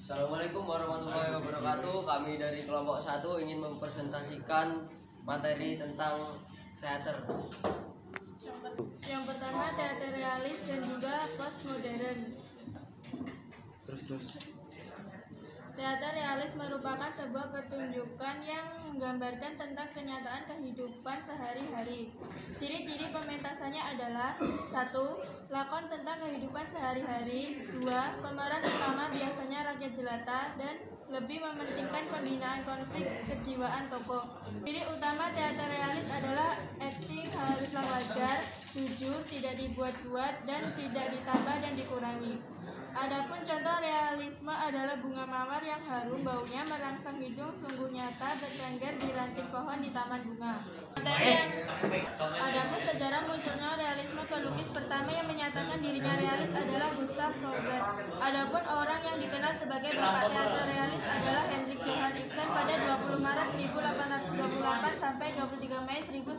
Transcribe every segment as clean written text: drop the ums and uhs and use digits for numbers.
Assalamualaikum warahmatullahi wabarakatuh. Kami dari kelompok 1 ingin mempresentasikan materi tentang teater. Yang pertama, teater realis dan juga postmodern. Teater realis merupakan sebuah pertunjukan yang menggambarkan tentang kenyataan kehidupan sehari-hari. Ciri-ciri pementasannya adalah 1. Lakon tentang kehidupan sehari-hari. 2. Pemeran utama biasanya rakyat jelata dan lebih mementingkan pembinaan konflik kejiwaan tokoh. Ciri utama teater realis adalah akting haruslah wajar, jujur, tidak dibuat-buat, dan tidak ditambah dan dikurangi. Adapun contoh realisme adalah bunga mawar yang harum baunya merangsang hidung sungguh nyata bertengger di ranting pohon di taman bunga. Adapun sejarah munculnya realisme, pelukis pertama yang menyatakan dirinya realis adalah Gustav Courbet. Adapun orang yang dikenal sebagai bapak teater realis adalah Hendrik Johann Ibsen pada 20 Maret 1828 sampai 23 Mei 1906.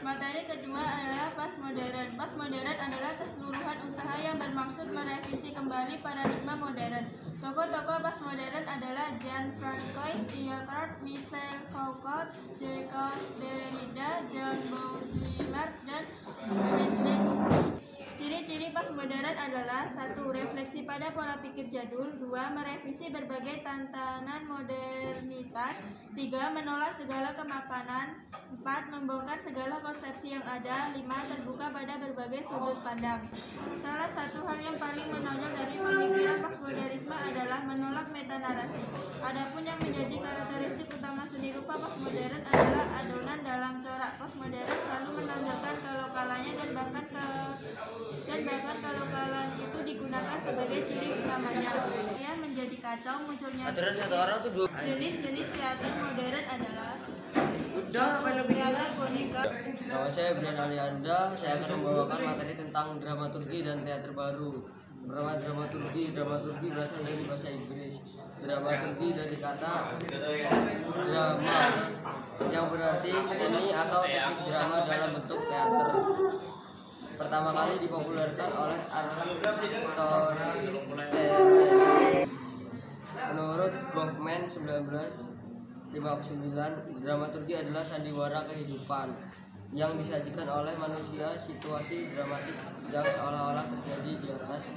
Materi kedua adalah postmodern. Postmodern adalah keseluruhan usaha yang bermaksud merevisi kembali paradigma modern. Tokoh-tokoh postmodern adalah Jean-François Lyotard, Michel Foucault, Jacques Derrida, John Baudrillard, dan Friedrich. Ciri-ciri postmodern adalah 1. Refleksi pada pola pikir jadul. 2. Merevisi berbagai tantangan modernitas. 3. Menolak segala kemapanan. 4. Membongkar segala konsepsi yang ada. 5. Terbuka pada berbagai sudut pandang. Salah satu hal yang paling menonjol dari pemikiran postmodernisme adalah menolak metanarasi. Adapun yang menjadi karakteristik utama seni rupa postmodern adalah adonan dalam corak. Postmodern selalu menonjolkan kelokalannya dan bahkan kelokalan itu digunakan sebagai ciri utamanya. Yang menjadi kacau munculnya jenis-jenis teater modern adalah teater boneka. Nama saya Brian Alianda. Saya akan membawakan materi tentang dramaturgi dan teater baru. Pertama, dramaturgi. Dramaturgi berasal dari bahasa Inggris. Dramaturgi dari kata drama, yang berarti seni atau teknik drama dalam bentuk teater. Pertama kali dipopulerkan oleh Aristoteles. Menurut Goffman 1959, dramaturgi adalah sandiwara kehidupan yang disajikan oleh manusia, situasi dramatik yang seolah-olah terjadi di atas.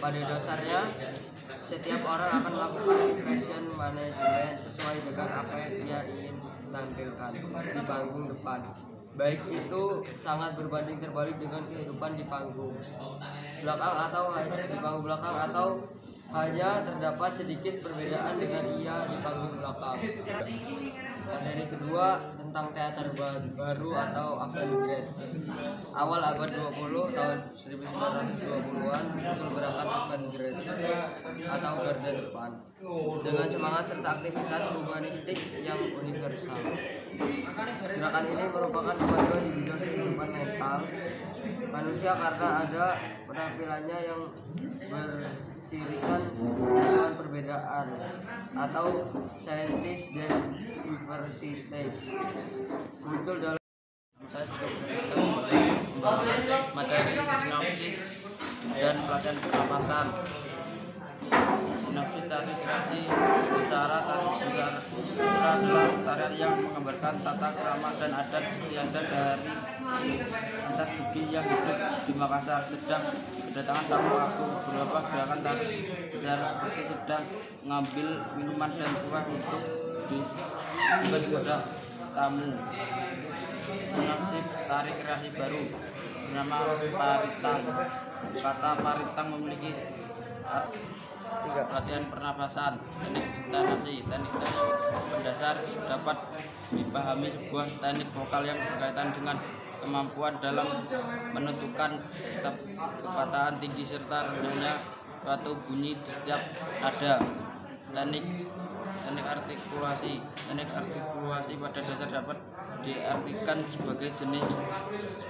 Pada dasarnya, setiap orang akan melakukan impression management sesuai dengan apa yang dia ingin tampilkan di panggung depan. Baik itu sangat berbanding terbalik dengan kehidupan di panggung belakang atau hanya terdapat sedikit perbedaan dengan ia di panggung belakang. Materi kedua tentang teater baru atau avant-garde. Awal abad 20 tahun 1920-an muncul gerakan avant-garde atau garda depan dengan semangat serta aktivitas humanistik yang universal. Gerakan ini merupakan kemajuan di bidang kehidupan mental manusia karena ada penampilannya yang bercirikan penyatuan perbedaan atau scientist des diversities muncul dalam materi sinopsis dan pelatihan pernapasan. Sinopsis tari kreasi busara. Tari busara adalah tarian yang menggambarkan tata krama dan adat istiadat dari antar suku yang hidup di Makassar. Sedang kedatangan tamu agung, beberapa gerakan tari busara seperti sedang mengambil minuman dan buah untuk dibuat kepada tamu. Sinopsis tari kreasi baru bernama paritang. Kata paritang memiliki pelatihan pernafasan, teknik intonasi. Teknik mendasar dapat dipahami sebuah teknik vokal yang berkaitan dengan kemampuan dalam menentukan kecepatan tinggi serta rendahnya suatu bunyi di setiap nada. Teknik artikulasi. Teknik artikulasi pada dasar dapat diartikan sebagai jenis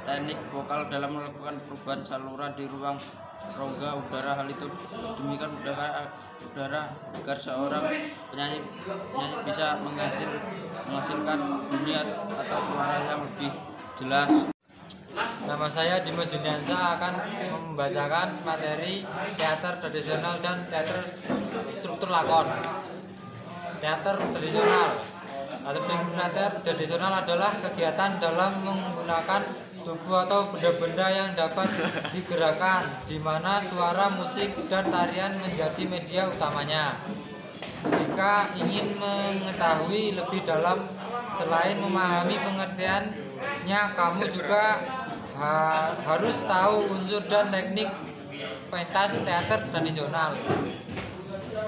teknik vokal dalam melakukan perubahan saluran di ruang rongga udara. Hal itu demikian udara agar seorang penyanyi bisa menghasilkan bunyi atau suara yang lebih jelas. Nama saya Dimas Juniansa akan membacakan materi teater tradisional dan teater struktur lakon. Teater tradisional. Teater tradisional adalah kegiatan dalam menggunakan tubuh atau benda-benda yang dapat digerakkan, di mana suara, musik, dan tarian menjadi media utamanya. Jika ingin mengetahui lebih dalam, selain memahami pengertiannya, kamu juga harus tahu unsur dan teknik pentas teater tradisional.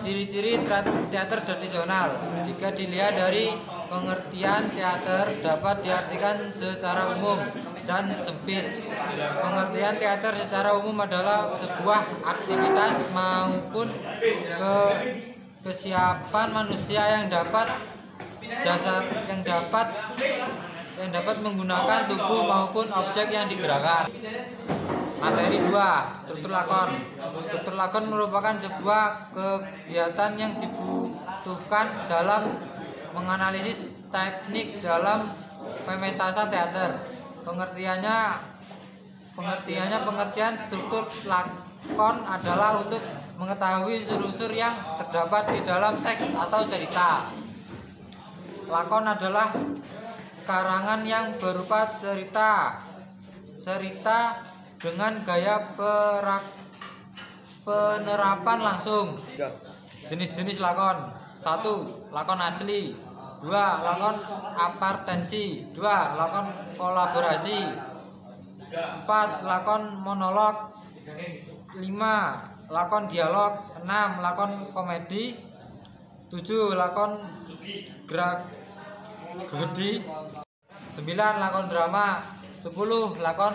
Ciri-ciri teater tradisional. Jika dilihat dari pengertian, teater dapat diartikan secara umum dan sempit. Pengertian teater secara umum adalah sebuah aktivitas maupun kesiapan manusia yang dapat menggunakan tubuh maupun objek yang digerakkan. Materi 2, struktur lakon. Struktur lakon merupakan sebuah kegiatan yang dibutuhkan dalam menganalisis teknik dalam pementasan teater. Pengertian struktur lakon adalah untuk mengetahui unsur-unsur yang terdapat di dalam teks atau cerita. Lakon adalah karangan yang berupa cerita dengan gaya penerapan langsung. Jenis-jenis lakon: 1. Lakon asli. 2. Lakon apartensi. 2. Lakon kolaborasi. 4. Lakon monolog. 5. Lakon dialog. 6. Lakon komedi. 7. Lakon tragedi. 9. Lakon drama. 10. Lakon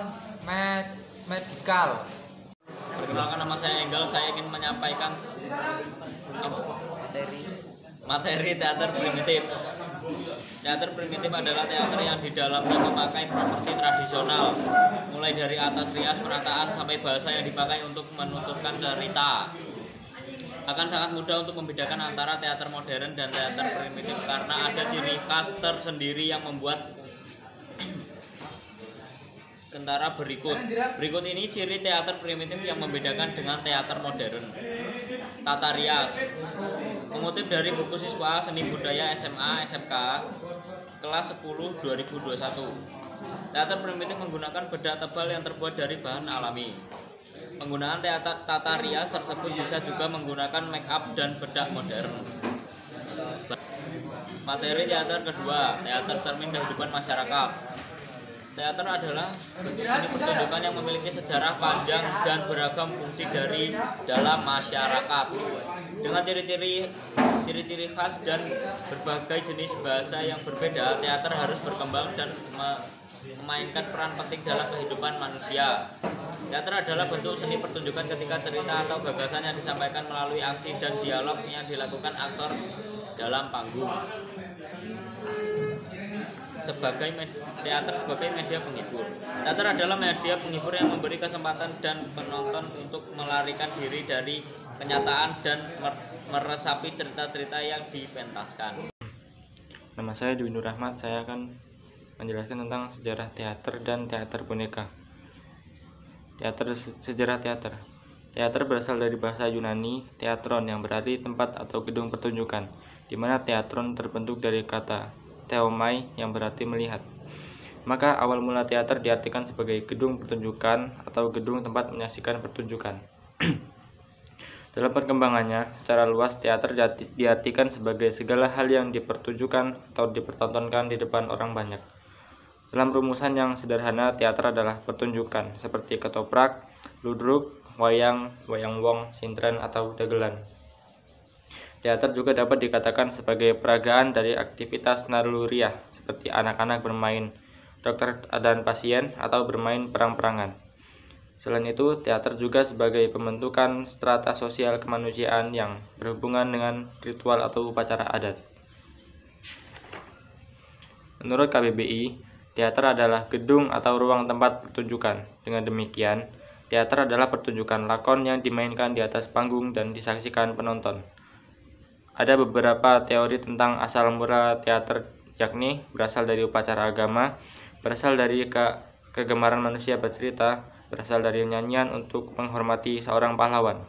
medikal. Perkenalkan, nama saya Enggal. Saya ingin menyampaikan materi teater primitif. Teater primitif adalah teater yang di dalamnya memakai properti tradisional, mulai dari atas rias, perataan, sampai bahasa yang dipakai untuk menuturkan cerita. Akan sangat mudah untuk membedakan antara teater modern dan teater primitif karena ada ciri khas tersendiri yang membuat kentara berikut. Berikut ini ciri teater primitif yang membedakan dengan teater modern. Tata rias. Mengutip dari buku siswa seni budaya SMA SMK kelas 10 2021. Teater primitif menggunakan bedak tebal yang terbuat dari bahan alami. Penggunaan tata rias tersebut bisa juga menggunakan make up dan bedak modern. Materi teater kedua, teater cermin kehidupan masyarakat. Teater adalah seni pertunjukan yang memiliki sejarah panjang dan beragam fungsi dari dalam masyarakat. Dengan ciri-ciri khas dan berbagai jenis bahasa yang berbeda, teater harus berkembang dan memainkan peran penting dalam kehidupan manusia. Teater adalah bentuk seni pertunjukan ketika cerita atau gagasan yang disampaikan melalui aksi dan dialog yang dilakukan aktor dalam panggung. Teater sebagai media penghibur. Teater adalah media penghibur yang memberi kesempatan dan penonton untuk melarikan diri dari kenyataan dan meresapi cerita-cerita yang dipentaskan. Nama saya Dwi Nur Rahmat. Saya akan menjelaskan tentang sejarah teater dan teater boneka. Sejarah teater. Teater berasal dari bahasa Yunani teatron yang berarti tempat atau gedung pertunjukan, di mana teatron terbentuk dari kata theomai yang berarti melihat. Maka awal mula teater diartikan sebagai gedung pertunjukan atau gedung tempat menyaksikan pertunjukan. Dalam perkembangannya, secara luas teater diartikan sebagai segala hal yang dipertunjukkan atau dipertontonkan di depan orang banyak. Dalam rumusan yang sederhana, teater adalah pertunjukan seperti ketoprak, ludruk, wayang, wayang wong, sintren, atau dagelan. Teater juga dapat dikatakan sebagai peragaan dari aktivitas naluriah seperti anak-anak bermain dokter dan pasien atau bermain perang-perangan. Selain itu, teater juga sebagai pembentukan strata sosial kemanusiaan yang berhubungan dengan ritual atau upacara adat. Menurut KBBI, teater adalah gedung atau ruang tempat pertunjukan. Dengan demikian, teater adalah pertunjukan lakon yang dimainkan di atas panggung dan disaksikan penonton. Ada beberapa teori tentang asal mula teater, yakni berasal dari upacara agama, berasal dari kegemaran manusia bercerita berasal dari nyanyian untuk menghormati seorang pahlawan.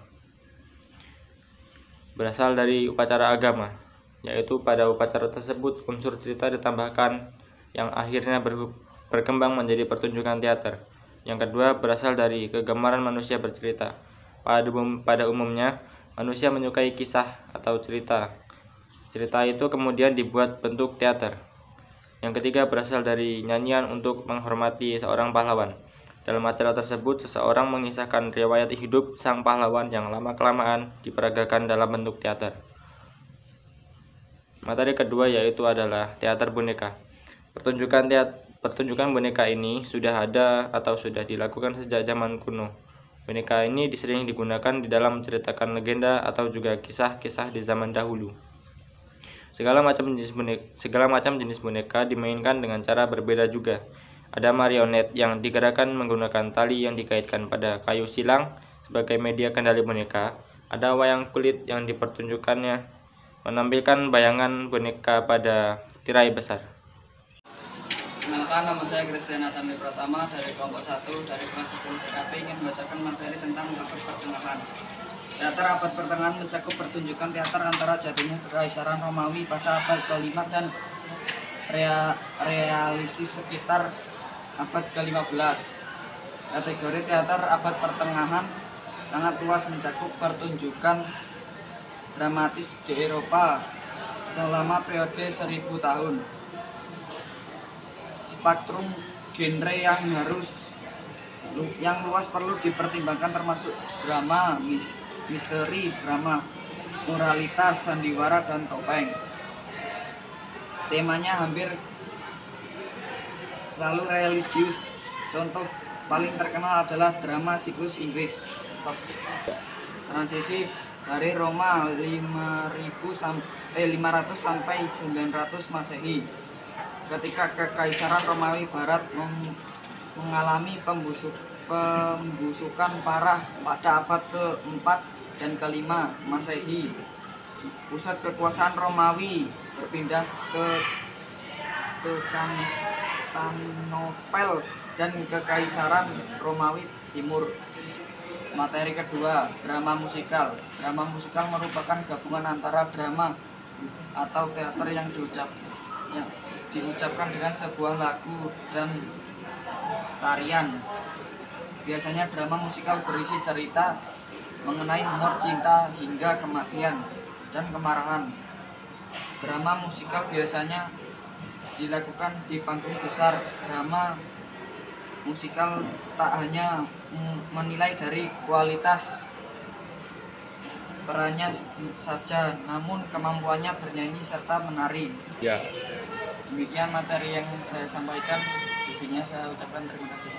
Berasal dari upacara agama, yaitu pada upacara tersebut unsur cerita ditambahkan yang akhirnya berkembang menjadi pertunjukan teater. Yang kedua berasal dari kegemaran manusia bercerita. Pada umumnya, manusia menyukai kisah atau cerita. Cerita itu kemudian dibuat bentuk teater. Yang ketiga berasal dari nyanyian untuk menghormati seorang pahlawan. Dalam acara tersebut, seseorang mengisahkan riwayat hidup sang pahlawan yang lama-kelamaan diperagakan dalam bentuk teater. Materi kedua yaitu adalah teater boneka. Pertunjukan boneka ini sudah ada atau sudah dilakukan sejak zaman kuno. Boneka ini sering digunakan di dalam menceritakan legenda atau juga kisah-kisah di zaman dahulu. Segala macam jenis boneka dimainkan dengan cara berbeda juga. Ada marionet yang digerakkan menggunakan tali yang dikaitkan pada kayu silang sebagai media kendali boneka. Ada wayang kulit yang dipertunjukkannya menampilkan bayangan boneka pada tirai besar. Kenalkan, nama saya Christian Nathan Pratama dari kelompok 1 dari kelas 10 TKP ingin membacakan materi tentang abad pertengahan. Teater abad pertengahan mencakup pertunjukan teater antara jatuhnya kekaisaran Romawi pada abad ke-5 dan realisis sekitar abad ke-15. Kategori teater abad pertengahan sangat luas, mencakup pertunjukan dramatis di Eropa selama periode 1000 tahun. Spektrum genre yang luas perlu dipertimbangkan, termasuk drama, misteri, drama, moralitas, sandiwara, dan topeng. Temanya hampir selalu religius. Contoh paling terkenal adalah drama siklus Inggris. Transisi dari Roma 500 sampai 900 Masehi. Ketika Kekaisaran Romawi Barat mengalami pembusukan parah pada abad ke-4 dan ke-5 Masehi. Pusat kekuasaan Romawi berpindah ke Konstantinopel dan Kekaisaran Romawi Timur. Materi kedua, drama musikal. Drama musikal merupakan gabungan antara drama atau teater yang diucapkan dengan sebuah lagu dan tarian. Biasanya drama musikal berisi cerita mengenai humor, cinta, hingga kematian dan kemarahan. Drama musikal biasanya dilakukan di panggung besar. Drama musikal tak hanya menilai dari kualitas perannya saja, namun kemampuannya bernyanyi serta menari. Ya. Demikian materi yang saya sampaikan. Selebihnya saya ucapkan terima kasih.